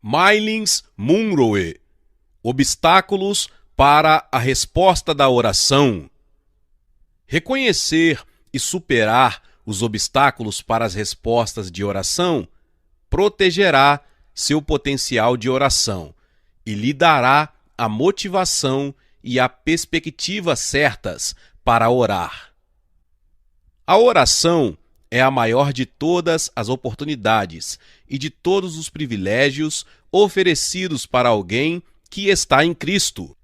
Myles Munroe. Obstáculos para a resposta da oração. Reconhecer e superar os obstáculos para as respostas de oração protegerá seu potencial de oração e lhe dará a motivação e a perspectiva certas para orar. A oração é a maior de todas as oportunidades e de todos os privilégios oferecidos para alguém que está em Cristo.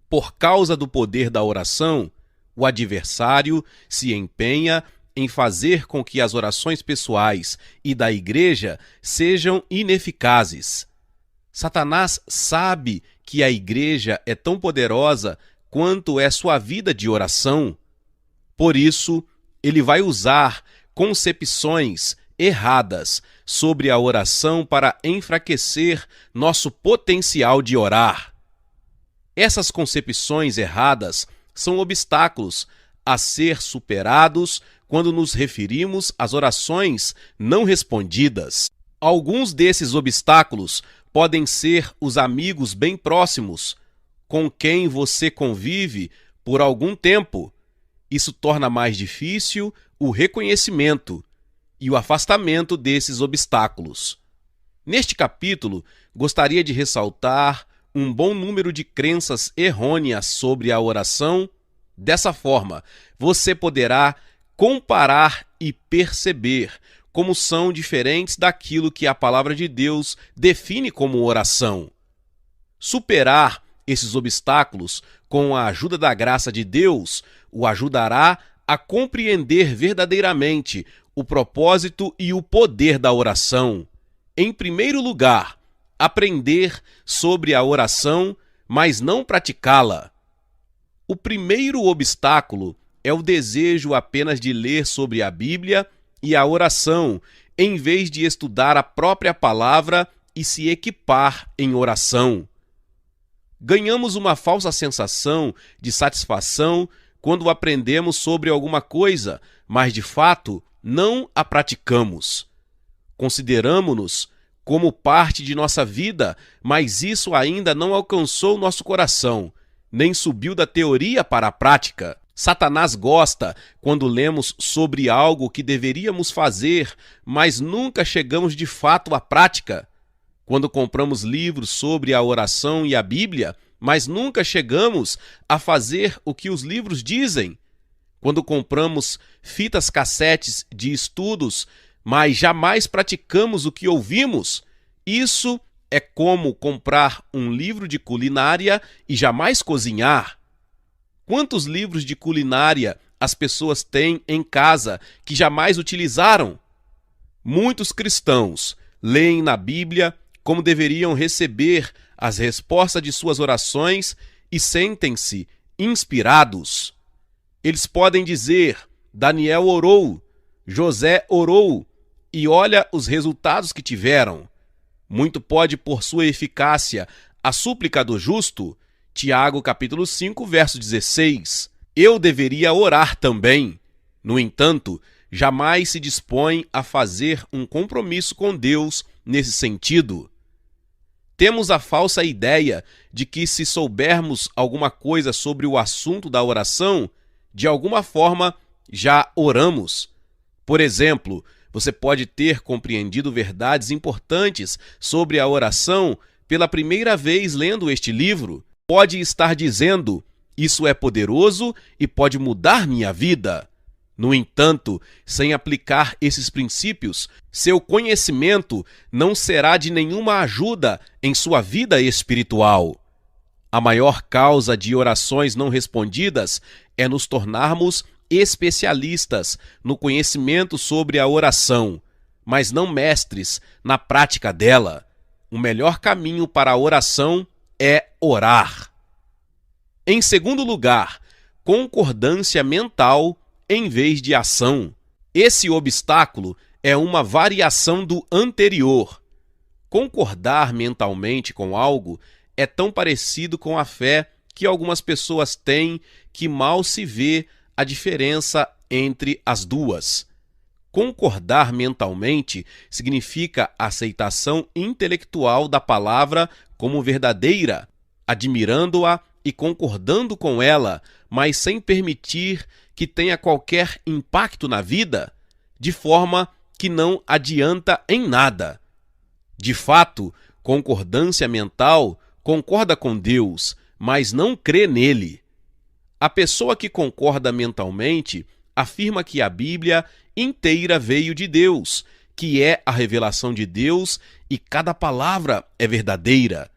Por causa do poder da oração, o adversário se empenha em fazer com que as orações pessoais e da igreja sejam ineficazes. Satanás sabe que a igreja é tão poderosa quanto é sua vida de oração. Por isso, ele vai usar concepções erradas sobre a oração para enfraquecer nosso potencial de orar. Essas concepções erradas são obstáculos a ser superados quando nos referimos às orações não respondidas. Alguns desses obstáculos podem ser os amigos bem próximos, com quem você convive por algum tempo. Isso torna mais difícil o reconhecimento e o afastamento desses obstáculos. Neste capítulo, gostaria de ressaltar um bom número de crenças errôneas sobre a oração. Dessa forma, você poderá comparar e perceber como são diferentes daquilo que a palavra de Deus define como oração. Superar esses obstáculos com a ajuda da graça de Deus o ajudará a compreender verdadeiramente o propósito e o poder da oração. Em primeiro lugar, aprender sobre a oração, mas não praticá-la. O primeiro obstáculo é o desejo apenas de ler sobre a Bíblia e a oração, em vez de estudar a própria palavra e se equipar em oração. Ganhamos uma falsa sensação de satisfação quando aprendemos sobre alguma coisa, mas de fato não a praticamos. Consideramo-nos como parte de nossa vida, mas isso ainda não alcançou nosso coração, nem subiu da teoria para a prática. Satanás gosta quando lemos sobre algo que deveríamos fazer, mas nunca chegamos de fato à prática. Quando compramos livros sobre a oração e a Bíblia, mas nunca chegamos a fazer o que os livros dizem. Quando compramos fitas cassetes de estudos, mas jamais praticamos o que ouvimos, isso é como comprar um livro de culinária e jamais cozinhar. Quantos livros de culinária as pessoas têm em casa que jamais utilizaram? Muitos cristãos leem na Bíblia como deveriam receber as respostas de suas orações e sentem-se inspirados. Eles podem dizer: Daniel orou, José orou, e olha os resultados que tiveram. Muito pode por sua eficácia a súplica do justo. Tiago capítulo 5, verso 16. Eu deveria orar também. No entanto, jamais se dispõe a fazer um compromisso com Deus nesse sentido. Temos a falsa ideia de que se soubermos alguma coisa sobre o assunto da oração, de alguma forma já oramos. Por exemplo, você pode ter compreendido verdades importantes sobre a oração pela primeira vez lendo este livro. Pode estar dizendo: isso é poderoso e pode mudar minha vida. No entanto, sem aplicar esses princípios, seu conhecimento não será de nenhuma ajuda em sua vida espiritual. A maior causa de orações não respondidas é nos tornarmos especialistas no conhecimento sobre a oração, mas não mestres na prática dela. O melhor caminho para a oração é orar. Em segundo lugar, concordância mental em vez de ação. Esse obstáculo é uma variação do anterior. Concordar mentalmente com algo é tão parecido com a fé que algumas pessoas têm que mal se vê a diferença entre as duas. Concordar mentalmente significa aceitação intelectual da palavra como verdadeira, admirando-a e concordando com ela, mas sem permitir que tenha qualquer impacto na vida, de forma que não adianta em nada. De fato, concordância mental concorda com Deus, mas não crê nele. A pessoa que concorda mentalmente afirma que a Bíblia inteira veio de Deus, que é a revelação de Deus e cada palavra é verdadeira.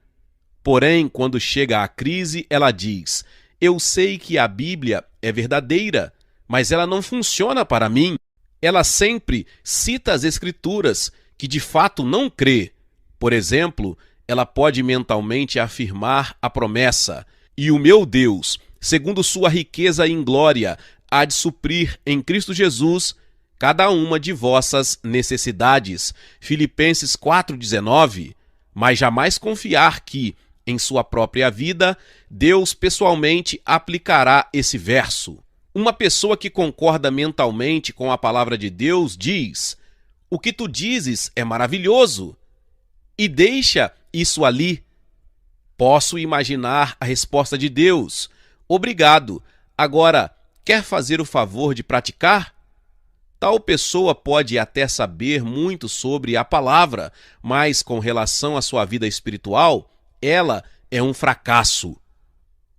Porém, quando chega a crise, ela diz: eu sei que a Bíblia é verdadeira, mas ela não funciona para mim. Ela sempre cita as Escrituras, que de fato não crê. Por exemplo, ela pode mentalmente afirmar a promessa: e o meu Deus, segundo sua riqueza em glória, há de suprir em Cristo Jesus cada uma de vossas necessidades. Filipenses 4,19. Mas jamais confiar que, em sua própria vida, Deus pessoalmente aplicará esse verso. Uma pessoa que concorda mentalmente com a palavra de Deus diz: o que tu dizes é maravilhoso, e deixa isso ali. Posso imaginar a resposta de Deus: obrigado, agora quer fazer o favor de praticar? Tal pessoa pode até saber muito sobre a palavra, mas com relação à sua vida espiritual, ela é um fracasso.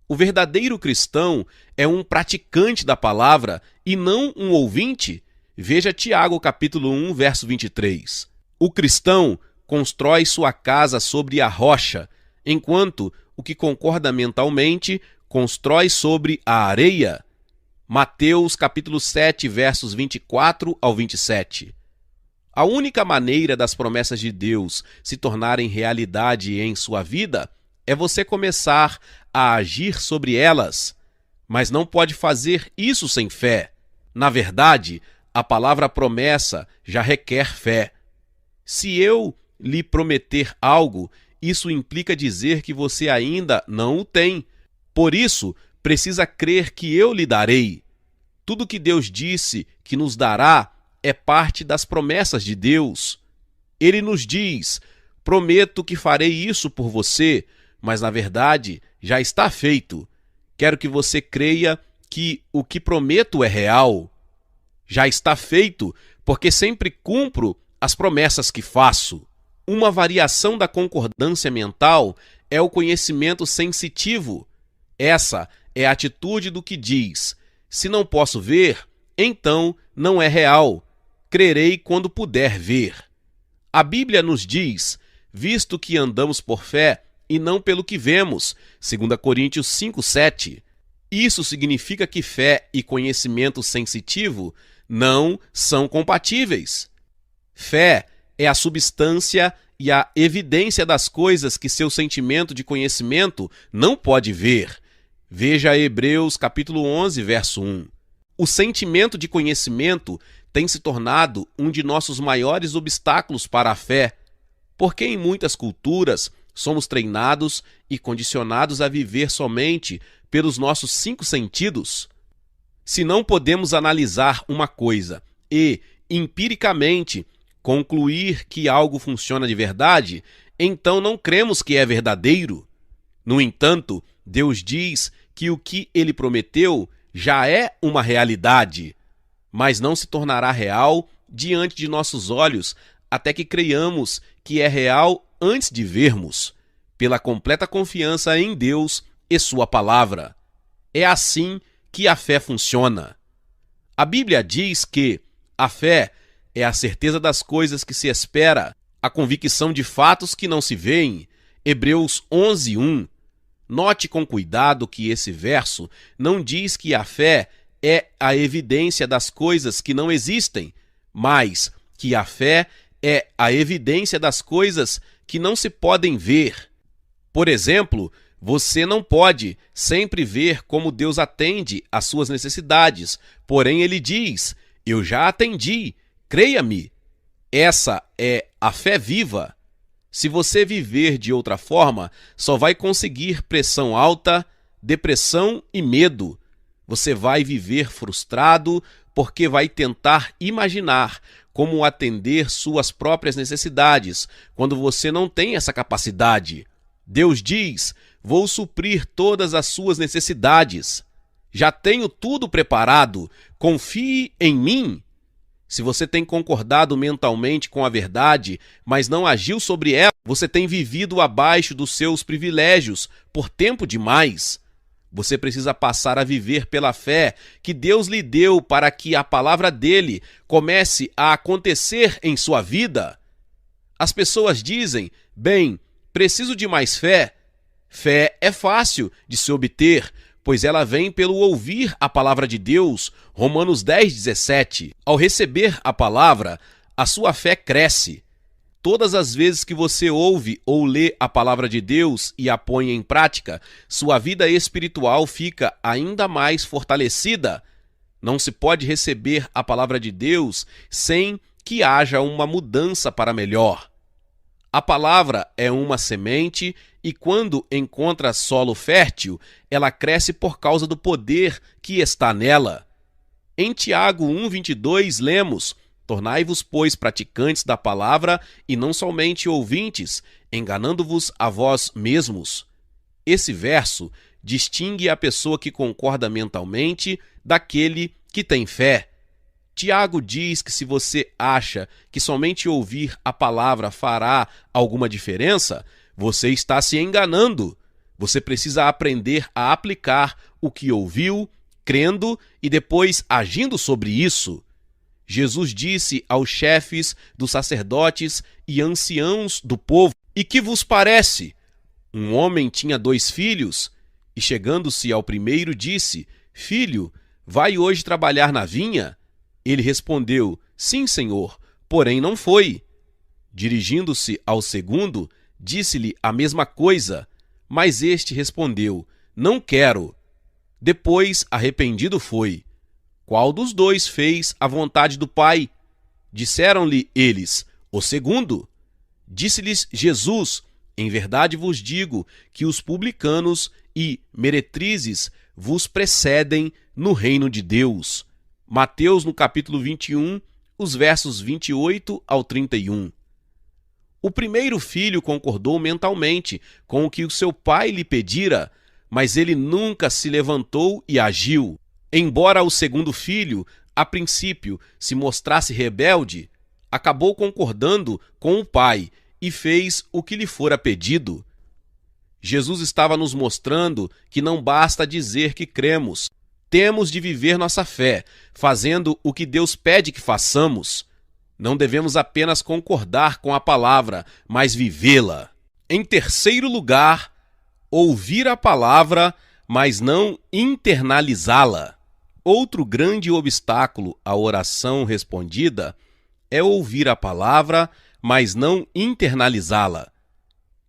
O verdadeiro cristão é um praticante da palavra e não um ouvinte. Veja Tiago capítulo 1, verso 23. O cristão constrói sua casa sobre a rocha, enquanto o que concorda mentalmente constrói sobre a areia. Mateus capítulo 7, versos 24 ao 27. A única maneira das promessas de Deus se tornarem realidade em sua vida é você começar a agir sobre elas, mas não pode fazer isso sem fé. Na verdade, a palavra promessa já requer fé. Se eu lhe prometer algo, isso implica dizer que você ainda não o tem. Por isso, precisa crer que eu lhe darei. Tudo que Deus disse que nos dará é parte das promessas de Deus. Ele nos diz: prometo que farei isso por você, mas na verdade já está feito. Quero que você creia que o que prometo é real. Já está feito, porque sempre cumpro as promessas que faço. Uma variação da concordância mental é o conhecimento sensitivo. Essa é a atitude do que diz: se não posso ver, então não é real. Crerei quando puder ver. A Bíblia nos diz: visto que andamos por fé e não pelo que vemos, 2 Coríntios 5:7. Isso significa que fé e conhecimento sensitivo não são compatíveis. Fé é a substância e a evidência das coisas que seu sentimento de conhecimento não pode ver. Veja Hebreus capítulo 11, verso 1. O sentimento de conhecimento tem se tornado um de nossos maiores obstáculos para a fé, porque em muitas culturas somos treinados e condicionados a viver somente pelos nossos 5 sentidos. Se não podemos analisar uma coisa e, empiricamente, concluir que algo funciona de verdade, então não cremos que é verdadeiro. No entanto, Deus diz que o que ele prometeu já é uma realidade, mas não se tornará real diante de nossos olhos até que creiamos que é real antes de vermos, pela completa confiança em Deus e sua palavra. É assim que a fé funciona. A Bíblia diz que a fé é a certeza das coisas que se espera, a convicção de fatos que não se veem. Hebreus 11:1. Note com cuidado que esse verso não diz que a fé é a evidência das coisas que não existem, mas que a fé é a evidência das coisas que não se podem ver. Por exemplo, você não pode sempre ver como Deus atende às suas necessidades, porém ele diz: eu já atendi, creia-me. Essa é a fé viva. Se você viver de outra forma, só vai conseguir pressão alta, depressão e medo. Você vai viver frustrado, porque vai tentar imaginar como atender suas próprias necessidades, quando você não tem essa capacidade. Deus diz: vou suprir todas as suas necessidades. Já tenho tudo preparado. Confie em mim. Se você tem concordado mentalmente com a verdade, mas não agiu sobre ela, você tem vivido abaixo dos seus privilégios por tempo demais. Você precisa passar a viver pela fé que Deus lhe deu para que a palavra dele comece a acontecer em sua vida. As pessoas dizem: bem, preciso de mais fé. Fé é fácil de se obter, pois ela vem pelo ouvir a palavra de Deus. Romanos 10:17. Ao receber a palavra, a sua fé cresce. Todas as vezes que você ouve ou lê a palavra de Deus e a põe em prática, sua vida espiritual fica ainda mais fortalecida. Não se pode receber a palavra de Deus sem que haja uma mudança para melhor. A palavra é uma semente e, quando encontra solo fértil, ela cresce por causa do poder que está nela. Em Tiago 1:22 lemos: tornai-vos, pois, praticantes da palavra e não somente ouvintes, enganando-vos a vós mesmos. Esse verso distingue a pessoa que concorda mentalmente daquele que tem fé. Tiago diz que se você acha que somente ouvir a palavra fará alguma diferença, você está se enganando. Você precisa aprender a aplicar o que ouviu, crendo e depois agindo sobre isso. Jesus disse aos chefes dos sacerdotes e anciãos do povo: e que vos parece? Um homem tinha 2 filhos, e chegando-se ao primeiro disse: filho, vai hoje trabalhar na vinha? Ele respondeu: sim, senhor, porém não foi. Dirigindo-se ao segundo, disse-lhe a mesma coisa, mas este respondeu: não quero. Depois, arrependido foi. Qual dos 2 fez a vontade do pai? Disseram-lhe eles: o segundo. Disse-lhes Jesus: em verdade vos digo que os publicanos e meretrizes vos precedem no reino de Deus. Mateus, no capítulo 21, os versos 28 ao 31. O primeiro filho concordou mentalmente com o que o seu pai lhe pedira, mas ele nunca se levantou e agiu. Embora o segundo filho, a princípio, se mostrasse rebelde, acabou concordando com o pai e fez o que lhe fora pedido. Jesus estava nos mostrando que não basta dizer que cremos. Temos de viver nossa fé, fazendo o que Deus pede que façamos. Não devemos apenas concordar com a palavra, mas vivê-la. Em terceiro lugar, ouvir a palavra, mas não internalizá-la. Outro grande obstáculo à oração respondida é ouvir a palavra, mas não internalizá-la.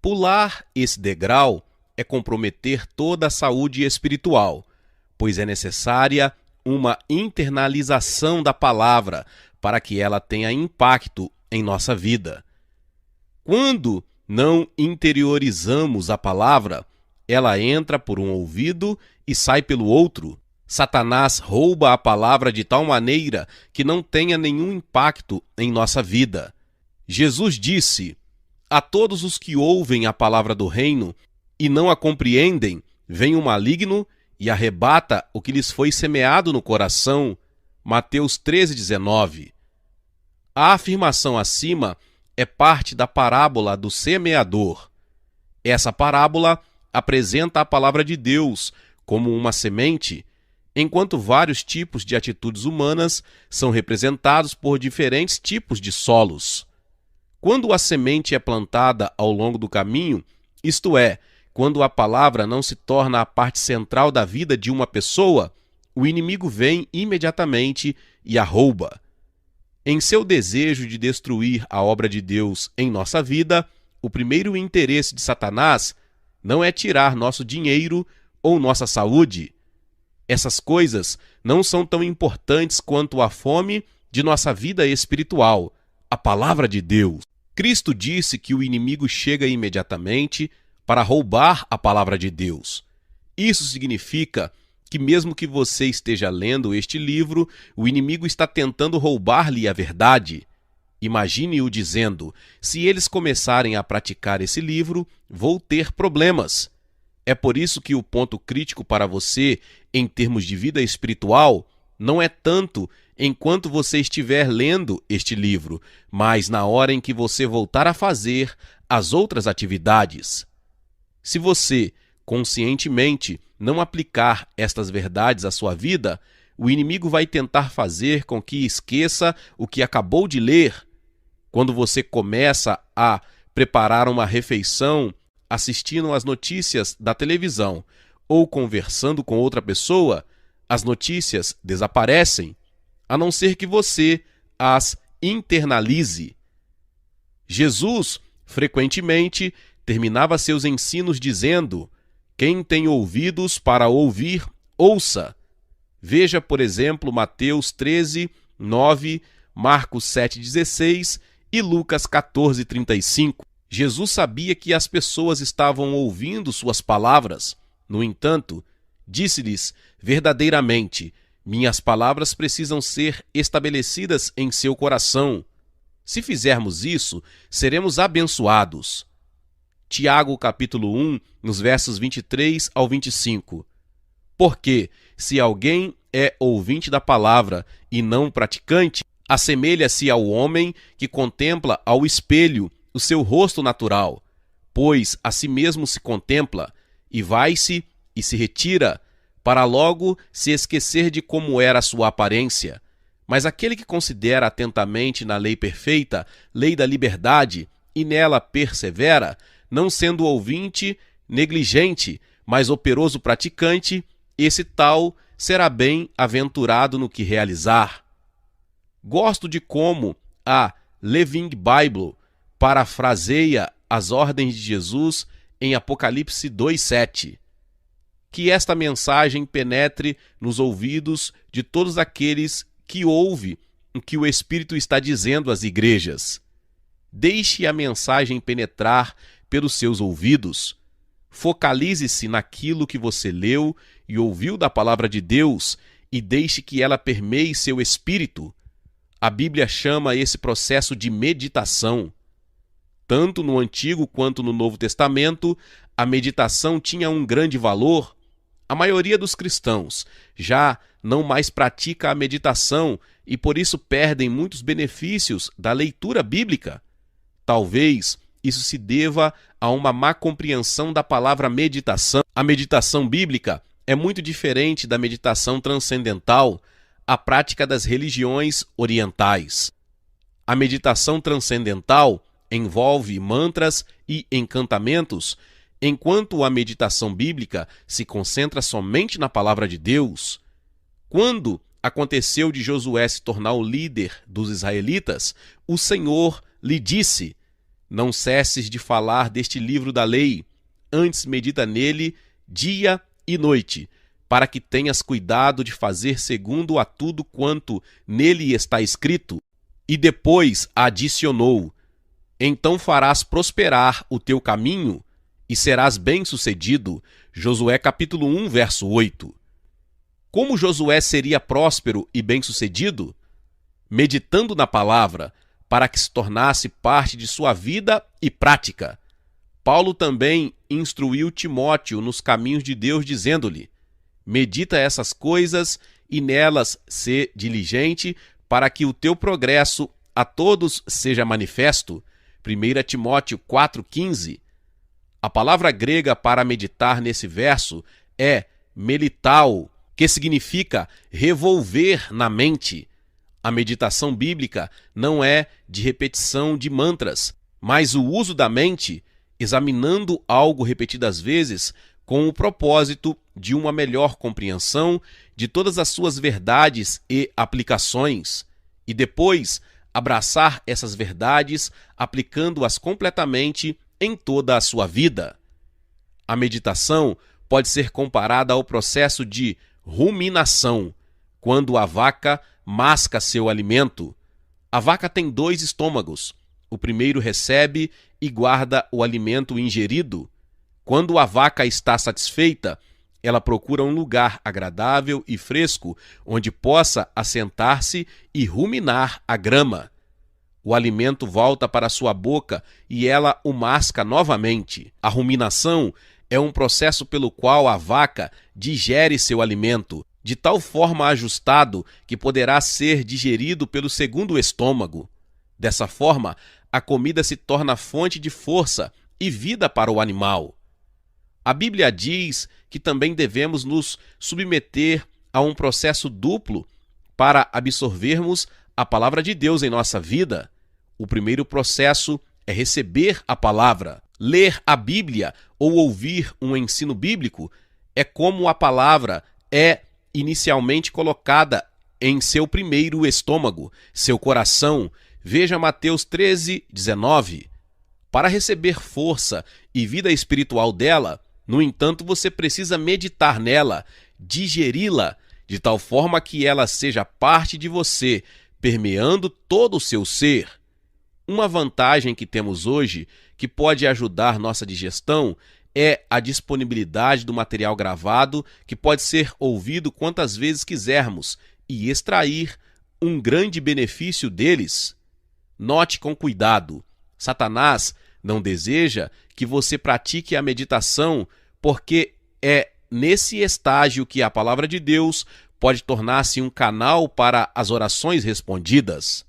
Pular esse degrau é comprometer toda a saúde espiritual, pois é necessária uma internalização da palavra para que ela tenha impacto em nossa vida. Quando não interiorizamos a palavra, ela entra por um ouvido e sai pelo outro. Satanás rouba a palavra de tal maneira que não tenha nenhum impacto em nossa vida. Jesus disse: a todos os que ouvem a palavra do reino e não a compreendem, vem o maligno e arrebata o que lhes foi semeado no coração. Mateus 13:19. A afirmação acima é parte da parábola do semeador. Essa parábola apresenta a palavra de Deus como uma semente, enquanto vários tipos de atitudes humanas são representados por diferentes tipos de solos. Quando a semente é plantada ao longo do caminho, isto é, quando a palavra não se torna a parte central da vida de uma pessoa, o inimigo vem imediatamente e a rouba. Em seu desejo de destruir a obra de Deus em nossa vida, o primeiro interesse de Satanás não é tirar nosso dinheiro ou nossa saúde. Essas coisas não são tão importantes quanto a fome de nossa vida espiritual, a palavra de Deus. Cristo disse que o inimigo chega imediatamente para roubar a palavra de Deus. Isso significa que mesmo que você esteja lendo este livro, o inimigo está tentando roubar-lhe a verdade. Imagine-o dizendo: se eles começarem a praticar esse livro, vou ter problemas. É por isso que o ponto crítico para você, em termos de vida espiritual, não é tanto enquanto você estiver lendo este livro, mas na hora em que você voltar a fazer as outras atividades. Se você, conscientemente, não aplicar estas verdades à sua vida, o inimigo vai tentar fazer com que esqueça o que acabou de ler. Quando você começa a preparar uma refeição, assistindo às notícias da televisão ou conversando com outra pessoa, as notícias desaparecem, a não ser que você as internalize. Jesus, frequentemente, terminava seus ensinos dizendo: quem tem ouvidos para ouvir, ouça. Veja, por exemplo, Mateus 13, 9, Marcos 7,16 e Lucas 14,35. Jesus sabia que as pessoas estavam ouvindo suas palavras. No entanto, disse-lhes verdadeiramente: minhas palavras precisam ser estabelecidas em seu coração. Se fizermos isso, seremos abençoados. Tiago, capítulo 1, nos versos 23 ao 25. Porque, se alguém é ouvinte da palavra e não praticante, assemelha-se ao homem que contempla ao espelho o seu rosto natural, pois a si mesmo se contempla, e vai-se e se retira, para logo se esquecer de como era a sua aparência. Mas aquele que considera atentamente na lei perfeita, lei da liberdade, e nela persevera, não sendo ouvinte negligente, mas operoso praticante, esse tal será bem-aventurado no que realizar. Gosto de como a Living Bible parafraseia as ordens de Jesus em Apocalipse 2,7. Que esta mensagem penetre nos ouvidos de todos aqueles que ouvem o que o Espírito está dizendo às igrejas. Deixe a mensagem penetrar pelos seus ouvidos. Focalize-se naquilo que você leu e ouviu da palavra de Deus e deixe que ela permeie seu espírito. A Bíblia chama esse processo de meditação. Tanto no Antigo quanto no Novo Testamento, a meditação tinha um grande valor. A maioria dos cristãos já não mais pratica a meditação e por isso perdem muitos benefícios da leitura bíblica. Talvez isso se deva a uma má compreensão da palavra meditação. A meditação bíblica é muito diferente da meditação transcendental, a prática das religiões orientais. A meditação transcendental envolve mantras e encantamentos, enquanto a meditação bíblica se concentra somente na palavra de Deus. Quando aconteceu de Josué se tornar o líder dos israelitas, o Senhor lhe disse: não cesses de falar deste livro da lei, antes medita nele dia e noite, para que tenhas cuidado de fazer segundo a tudo quanto nele está escrito. E depois adicionou: então farás prosperar o teu caminho e serás bem-sucedido. Josué capítulo 1, verso 8. Como Josué seria próspero e bem-sucedido? Meditando na palavra, para que se tornasse parte de sua vida e prática. Paulo também instruiu Timóteo nos caminhos de Deus, dizendo-lhe: medita essas coisas e nelas sê diligente, para que o teu progresso a todos seja manifesto. 1 Timóteo 4,15. A palavra grega para meditar nesse verso é melitao, que significa revolver na mente. A meditação bíblica não é de repetição de mantras, mas o uso da mente, examinando algo repetidas vezes, com o propósito de uma melhor compreensão de todas as suas verdades e aplicações, e depois abraçar essas verdades, aplicando-as completamente em toda a sua vida. A meditação pode ser comparada ao processo de ruminação, quando a vaca masca seu alimento. A vaca tem 2 estômagos. O primeiro recebe e guarda o alimento ingerido. Quando a vaca está satisfeita, Ela procura um lugar agradável e fresco onde possa assentar-se e ruminar a grama. O alimento volta para sua boca e ela o masca novamente. A ruminação é um processo pelo qual a vaca digere seu alimento, de tal forma ajustado que poderá ser digerido pelo segundo estômago. Dessa forma, a comida se torna fonte de força e vida para o animal. A Bíblia diz que também devemos nos submeter a um processo duplo para absorvermos a palavra de Deus em nossa vida. O primeiro processo é receber a palavra. Ler a Bíblia ou ouvir um ensino bíblico é como a palavra é inicialmente colocada em seu primeiro estômago, seu coração. Veja Mateus 13:19. Para receber força e vida espiritual dela, no entanto, você precisa meditar nela, digeri-la, de tal forma que ela seja parte de você, permeando todo o seu ser. Uma vantagem que temos hoje, que pode ajudar nossa digestão, é a disponibilidade do material gravado, que pode ser ouvido quantas vezes quisermos e extrair um grande benefício deles. Note com cuidado: Satanás não deseja que você pratique a meditação, porque é nesse estágio que a palavra de Deus pode tornar-se um canal para as orações respondidas.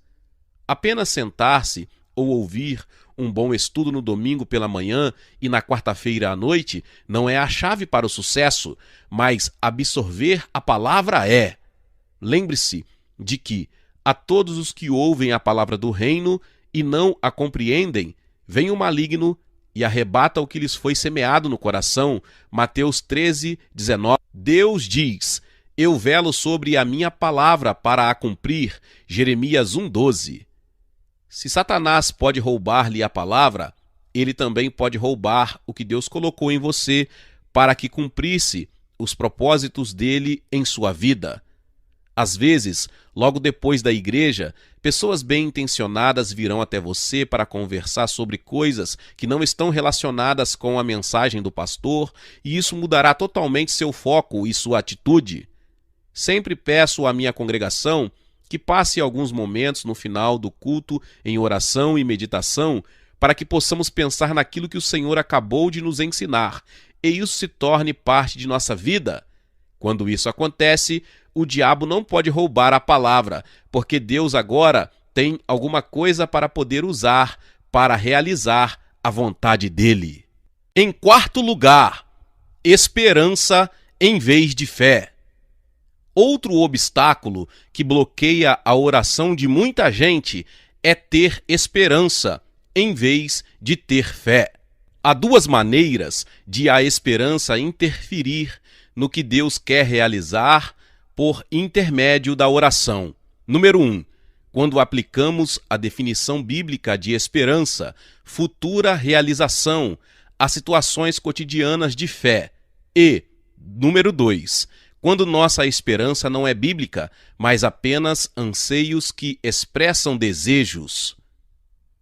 Apenas sentar-se ou ouvir um bom estudo no domingo pela manhã e na quarta-feira à noite não é a chave para o sucesso, mas absorver a palavra é. Lembre-se de que a todos os que ouvem a palavra do reino e não a compreendem, vem o maligno e arrebata o que lhes foi semeado no coração. Mateus 13:19. Deus diz: eu velo sobre a minha palavra para a cumprir. Jeremias 1:12. Se Satanás pode roubar-lhe a palavra, ele também pode roubar o que Deus colocou em você para que cumprisse os propósitos dele em sua vida. Às vezes, logo depois da igreja, pessoas bem-intencionadas virão até você para conversar sobre coisas que não estão relacionadas com a mensagem do pastor, e isso mudará totalmente seu foco e sua atitude. Sempre peço à minha congregação que passe alguns momentos no final do culto em oração e meditação para que possamos pensar naquilo que o Senhor acabou de nos ensinar e isso se torne parte de nossa vida. Quando isso acontece, o diabo não pode roubar a palavra, porque Deus agora tem alguma coisa para poder usar para realizar a vontade dele. Em quarto lugar, esperança em vez de fé. Outro obstáculo que bloqueia a oração de muita gente é ter esperança em vez de ter fé. Há duas maneiras de a esperança interferir no que Deus quer realizar por intermédio da oração. Número 1. Quando aplicamos a definição bíblica de esperança, futura realização, a situações cotidianas de fé. E, número 2. Quando nossa esperança não é bíblica, mas apenas anseios que expressam desejos.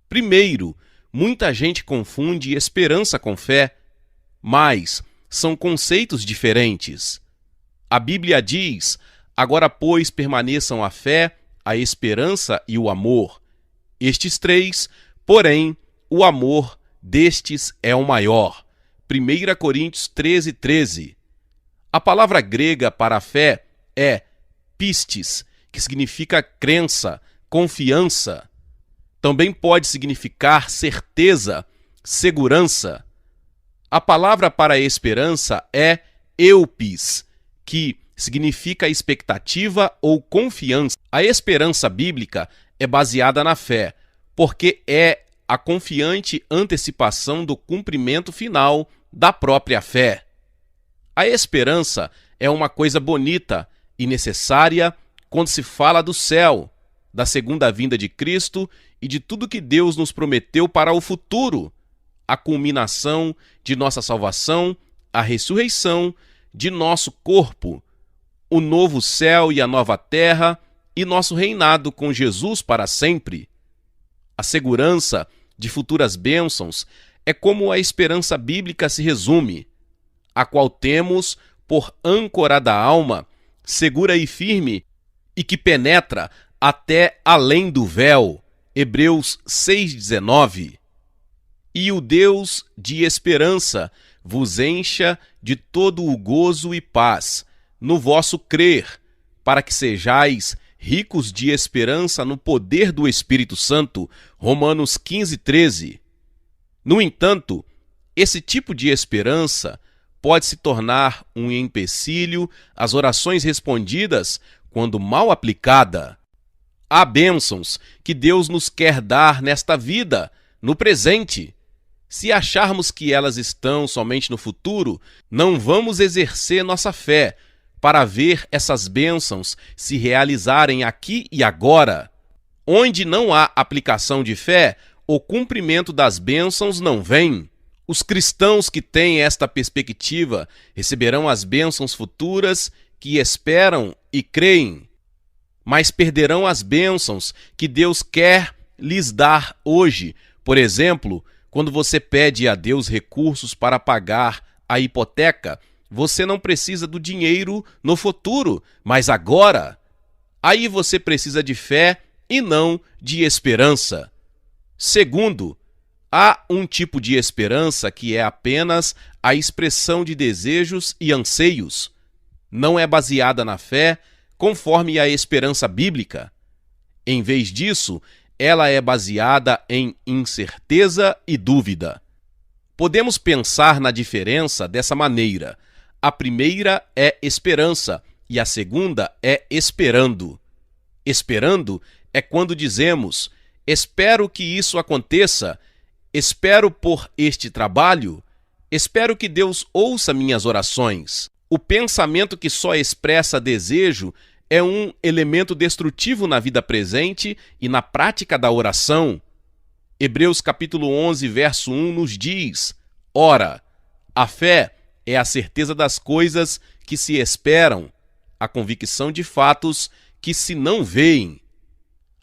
Primeiro, muita gente confunde esperança com fé, mas são conceitos diferentes. A Bíblia diz: agora, pois, permaneçam a fé, a esperança e o amor. Estes três, porém, o amor destes é o maior. 1 Coríntios 13:13. A palavra grega para a fé é pistis, que significa crença, confiança. Também pode significar certeza, segurança. A palavra para a esperança é eupis, que significa expectativa ou confiança. A esperança bíblica é baseada na fé, porque é a confiante antecipação do cumprimento final da própria fé. A esperança é uma coisa bonita e necessária quando se fala do céu, da segunda vinda de Cristo e de tudo que Deus nos prometeu para o futuro, a culminação de nossa salvação, a ressurreição de nosso corpo, o novo céu e a nova terra e nosso reinado com Jesus para sempre. A segurança de futuras bênçãos é como a esperança bíblica se resume, a qual temos por âncora da alma, segura e firme, e que penetra até além do véu. Hebreus 6,19. E o Deus de esperança vos encha de todo o gozo e paz no vosso crer, para que sejais ricos de esperança no poder do Espírito Santo. Romanos 15,13. No entanto, esse tipo de esperança pode se tornar um empecilho às orações respondidas quando mal aplicada. Há bênçãos que Deus nos quer dar nesta vida, no presente. Se acharmos que elas estão somente no futuro, não vamos exercer nossa fé para ver essas bênçãos se realizarem aqui e agora. Onde não há aplicação de fé, o cumprimento das bênçãos não vem. Os cristãos que têm esta perspectiva receberão as bênçãos futuras que esperam e creem, mas perderão as bênçãos que Deus quer lhes dar hoje. Por exemplo, quando você pede a Deus recursos para pagar a hipoteca, você não precisa do dinheiro no futuro, mas agora. Aí você precisa de fé e não de esperança. Segundo, há um tipo de esperança que é apenas a expressão de desejos e anseios. Não é baseada na fé, conforme a esperança bíblica. Em vez disso, ela é baseada em incerteza e dúvida. Podemos pensar na diferença dessa maneira. A primeira é esperança e a segunda é esperando. Esperando é quando dizemos: espero que isso aconteça, espero por este trabalho, espero que Deus ouça minhas orações. O pensamento que só expressa desejo é um elemento destrutivo na vida presente e na prática da oração. Hebreus capítulo 11, verso 1 nos diz: ora, a fé é a certeza das coisas que se esperam, a convicção de fatos que se não veem.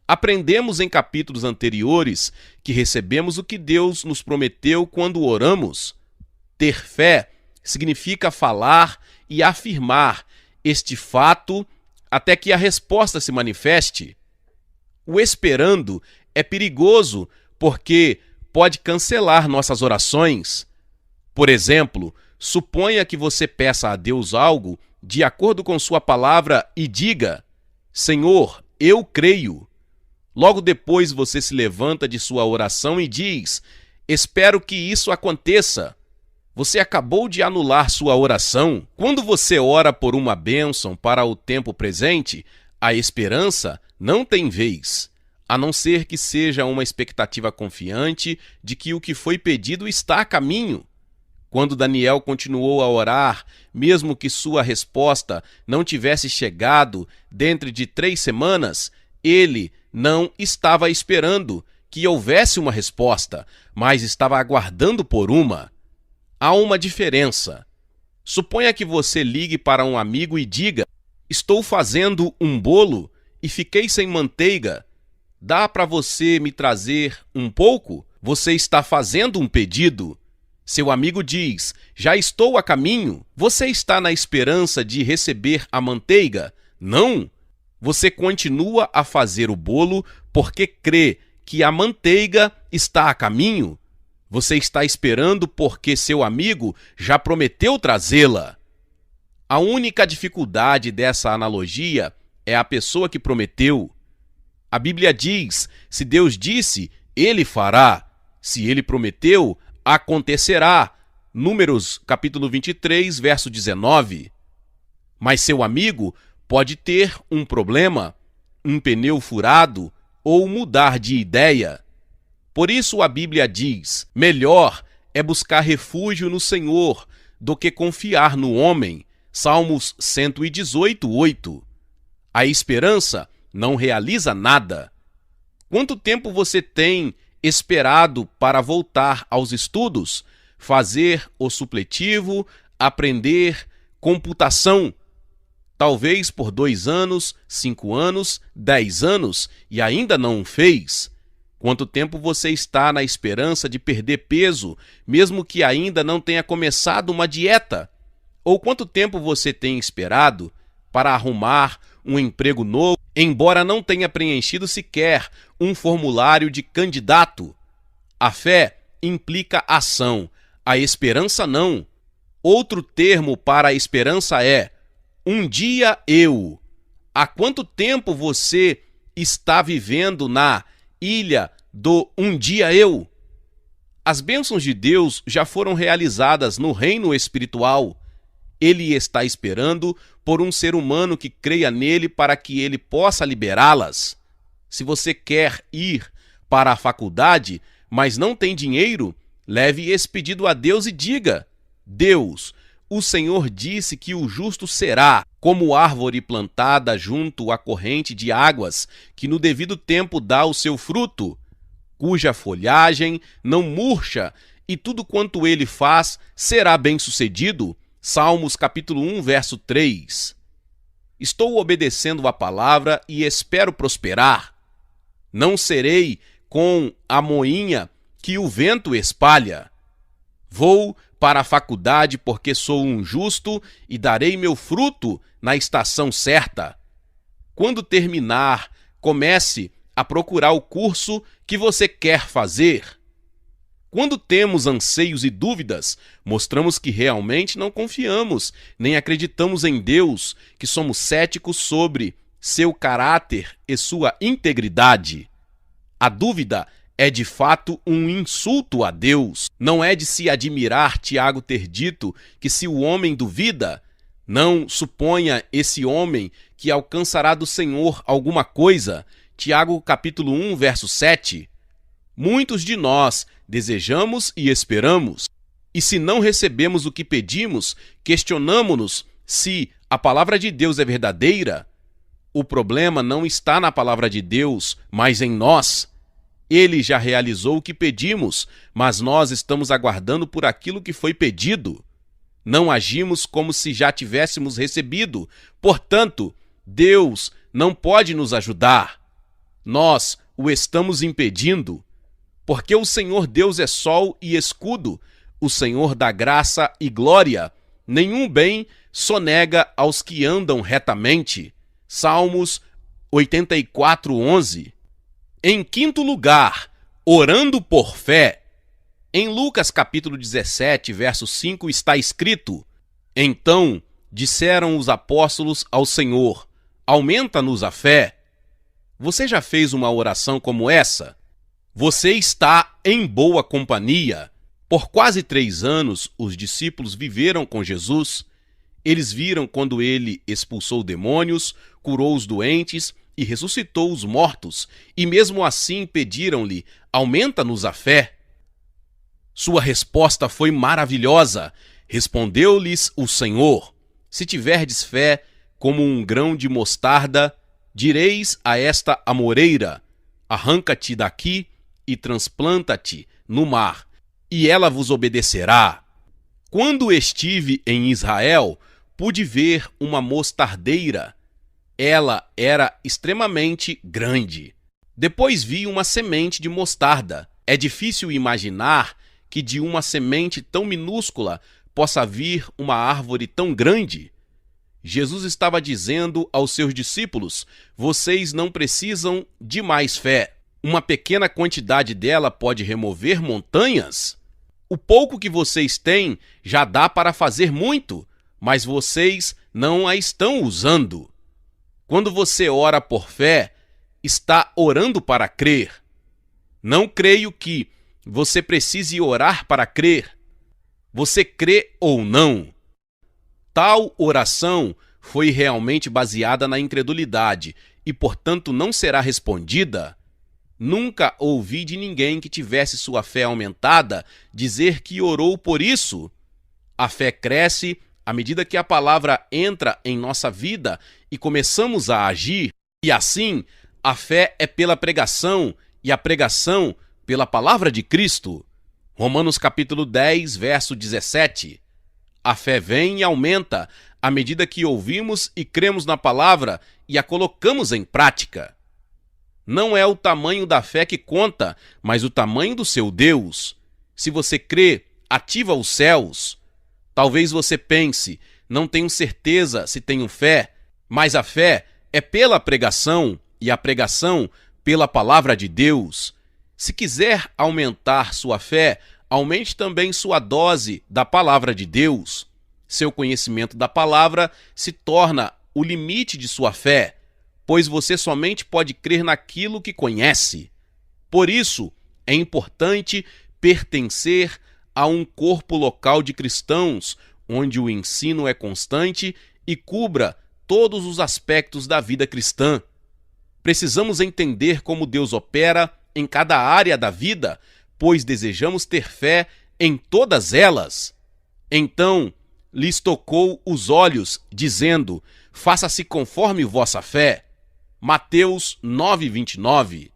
Aprendemos em capítulos anteriores que recebemos o que Deus nos prometeu quando oramos. Ter fé significa falar e afirmar este fato até que a resposta se manifeste. O esperando é perigoso porque pode cancelar nossas orações. Por exemplo, suponha que você peça a Deus algo de acordo com sua palavra e diga: Senhor, eu creio. Logo depois você se levanta de sua oração e diz: espero que isso aconteça. Você acabou de anular sua oração. Quando você ora por uma bênção para o tempo presente, a esperança não tem vez, a não ser que seja uma expectativa confiante de que o que foi pedido está a caminho. Quando Daniel continuou a orar, mesmo que sua resposta não tivesse chegado dentro de 3 semanas, ele não estava esperando que houvesse uma resposta, mas estava aguardando por uma. Há uma diferença. Suponha que você ligue para um amigo e diga: estou fazendo um bolo e fiquei sem manteiga. Dá para você me trazer um pouco? Você está fazendo um pedido. Seu amigo diz: já estou a caminho. Você está na esperança de receber a manteiga? Não. Você continua a fazer o bolo porque crê que a manteiga está a caminho. Você está esperando porque seu amigo já prometeu trazê-la. A única dificuldade dessa analogia é a pessoa que prometeu. A Bíblia diz: se Deus disse, ele fará. Se ele prometeu, acontecerá. Números capítulo 23, verso 19. Mas seu amigo pode ter um problema, um pneu furado ou mudar de ideia. Por isso a Bíblia diz: melhor é buscar refúgio no Senhor do que confiar no homem. Salmos 118, 8. A esperança não realiza nada. Quanto tempo você tem esperado para voltar aos estudos, fazer o supletivo, aprender computação? Talvez por 2 anos, 5 anos, 10 anos e ainda não o fez. Quanto tempo você está na esperança de perder peso, mesmo que ainda não tenha começado uma dieta? Ou quanto tempo você tem esperado para arrumar um emprego novo, embora não tenha preenchido sequer um formulário de candidato? A fé implica ação, a esperança não. Outro termo para a esperança é um dia eu. Há quanto tempo você está vivendo na ilha do um dia eu? As bênçãos de Deus já foram realizadas no reino espiritual. Ele está esperando por um ser humano que creia nele para que ele possa liberá-las. Se você quer ir para a faculdade, mas não tem dinheiro, leve esse pedido a Deus e diga: Deus, o Senhor disse que o justo será como árvore plantada junto à corrente de águas, que no devido tempo dá o seu fruto, cuja folhagem não murcha, e tudo quanto ele faz será bem-sucedido. Salmos capítulo 1, verso 3. Estou obedecendo a palavra e espero prosperar. Não serei com a moinha que o vento espalha. Vou para a faculdade porque sou um justo e darei meu fruto na estação certa. Quando terminar, comece a procurar o curso que você quer fazer. Quando temos anseios e dúvidas, mostramos que realmente não confiamos, nem acreditamos em Deus, que somos céticos sobre seu caráter e sua integridade. A dúvida é de fato um insulto a Deus. Não é de se admirar Tiago ter dito que se o homem duvida, não suponha esse homem que alcançará do Senhor alguma coisa. Tiago capítulo 1, verso 7. Muitos de nós desejamos e esperamos, e se não recebemos o que pedimos, questionamo-nos se a palavra de Deus é verdadeira. O problema não está na palavra de Deus, mas em nós. Ele já realizou o que pedimos, mas nós estamos aguardando por aquilo que foi pedido. Não agimos como se já tivéssemos recebido. Portanto, Deus não pode nos ajudar. Nós o estamos impedindo. Porque o Senhor Deus é sol e escudo, o Senhor dá graça e glória. Nenhum bem sonega aos que andam retamente. Salmos 84, 11. Em quinto lugar, orando por fé. Em Lucas capítulo 17, verso 5 está escrito: Então disseram os apóstolos ao Senhor: Aumenta-nos a fé. Você já fez uma oração como essa? Você está em boa companhia. Por quase 3 anos, os discípulos viveram com Jesus. Eles viram quando ele expulsou demônios, curou os doentes e ressuscitou os mortos, e mesmo assim pediram-lhe: aumenta-nos a fé. Sua resposta foi maravilhosa. Respondeu-lhes o Senhor: se tiverdes fé como um grão de mostarda, direis a esta amoreira: arranca-te daqui e transplanta-te no mar, e ela vos obedecerá. Quando estive em Israel, pude ver uma mostardeira. Ela era extremamente grande. Depois vi uma semente de mostarda. É difícil imaginar que de uma semente tão minúscula possa vir uma árvore tão grande. Jesus estava dizendo aos seus discípulos: vocês não precisam de mais fé. Uma pequena quantidade dela pode remover montanhas? O pouco que vocês têm já dá para fazer muito, mas vocês não a estão usando. Quando você ora por fé, está orando para crer. Não creio que você precise orar para crer. Você crê ou não? Tal oração foi realmente baseada na incredulidade e, portanto, não será respondida. Nunca ouvi de ninguém que tivesse sua fé aumentada dizer que orou por isso. A fé cresce à medida que a palavra entra em nossa vida e começamos a agir, e assim a fé é pela pregação e a pregação pela palavra de Cristo. Romanos capítulo 10, verso 17. A fé vem e aumenta à medida que ouvimos e cremos na palavra e a colocamos em prática. Não é o tamanho da fé que conta, mas o tamanho do seu Deus. Se você crê, ativa os céus. Talvez você pense: não tenho certeza se tenho fé, mas a fé é pela pregação e a pregação pela palavra de Deus. Se quiser aumentar sua fé, aumente também sua dose da palavra de Deus. Seu conhecimento da palavra se torna o limite de sua fé, pois você somente pode crer naquilo que conhece. Por isso, é importante pertencer a um corpo local de cristãos, onde o ensino é constante e cubra todos os aspectos da vida cristã. Precisamos entender como Deus opera em cada área da vida, pois desejamos ter fé em todas elas. Então, lhes tocou os olhos, dizendo: faça-se conforme vossa fé. Mateus 9:29.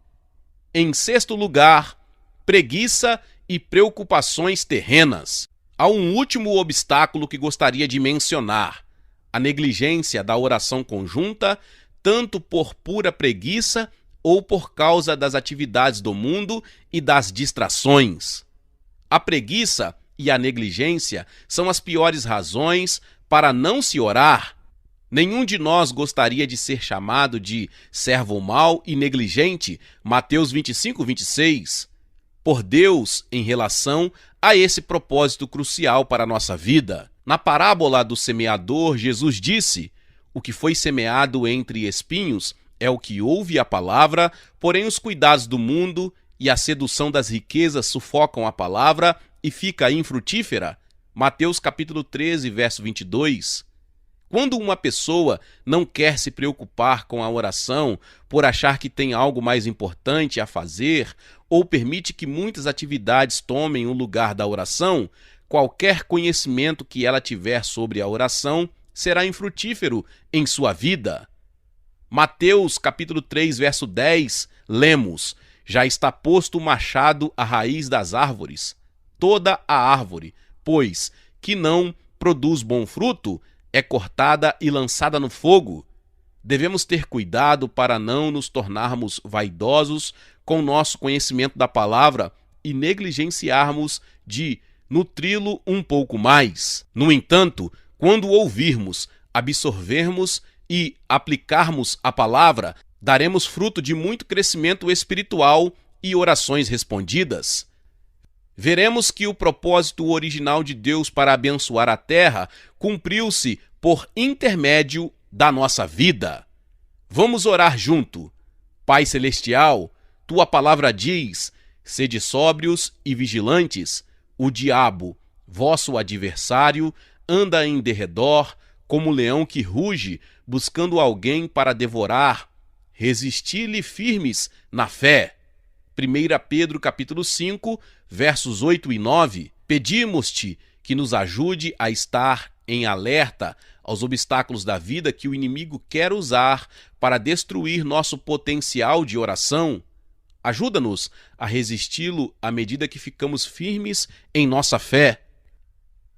Em sexto lugar, preguiça e preocupações terrenas. Há um último obstáculo que gostaria de mencionar: a negligência da oração conjunta, tanto por pura preguiça ou por causa das atividades do mundo e das distrações. A preguiça e a negligência são as piores razões para não se orar. Nenhum de nós gostaria de ser chamado de servo mau e negligente, Mateus 25:26, por Deus em relação a esse propósito crucial para a nossa vida. Na parábola do semeador, Jesus disse: o que foi semeado entre espinhos é o que ouve a palavra, porém os cuidados do mundo e a sedução das riquezas sufocam a palavra e fica infrutífera. Mateus capítulo 13, verso 22. Quando uma pessoa não quer se preocupar com a oração por achar que tem algo mais importante a fazer ou permite que muitas atividades tomem o lugar da oração, qualquer conhecimento que ela tiver sobre a oração será infrutífero em sua vida. Mateus capítulo 3, verso 10, lemos: já está posto o machado à raiz das árvores. Toda a árvore, pois, que não produz bom fruto, é cortada e lançada no fogo. Devemos ter cuidado para não nos tornarmos vaidosos com nosso conhecimento da palavra e negligenciarmos de nutri-lo um pouco mais. No entanto, quando ouvirmos, absorvermos e aplicarmos a palavra, daremos fruto de muito crescimento espiritual e orações respondidas. Veremos que o propósito original de Deus para abençoar a terra cumpriu-se por intermédio da nossa vida. Vamos orar junto. Pai Celestial, tua palavra diz: sede sóbrios e vigilantes. O diabo, vosso adversário, anda em derredor, como leão que ruge, buscando alguém para devorar. Resisti-lhe firmes na fé. 1 Pedro capítulo 5, versos 8 e 9. Pedimos-te que nos ajude a estar em alerta aos obstáculos da vida que o inimigo quer usar para destruir nosso potencial de oração. Ajuda-nos a resisti-lo à medida que ficamos firmes em nossa fé.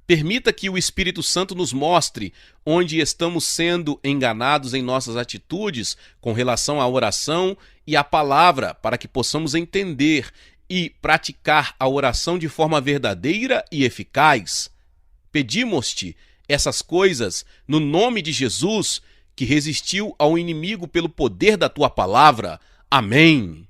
Permita que o Espírito Santo nos mostre onde estamos sendo enganados em nossas atitudes com relação à oração e à palavra, para que possamos entender e praticar a oração de forma verdadeira e eficaz. Pedimos-te essas coisas no nome de Jesus, que resistiu ao inimigo pelo poder da tua palavra. Amém.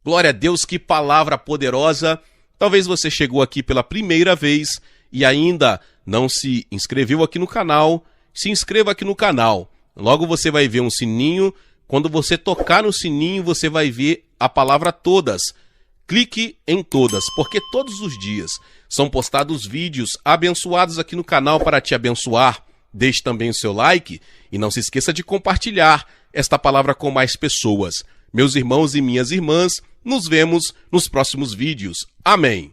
Glória a Deus, que palavra poderosa. Talvez você chegou aqui pela primeira vez e ainda não se inscreveu aqui no canal. Se inscreva aqui no canal. Logo você vai ver um sininho. Quando você tocar no sininho, você vai ver a palavra todas. Clique em todas, porque todos os dias são postados vídeos abençoados aqui no canal para te abençoar. Deixe também o seu like e não se esqueça de compartilhar esta palavra com mais pessoas. Meus irmãos e minhas irmãs, nos vemos nos próximos vídeos. Amém.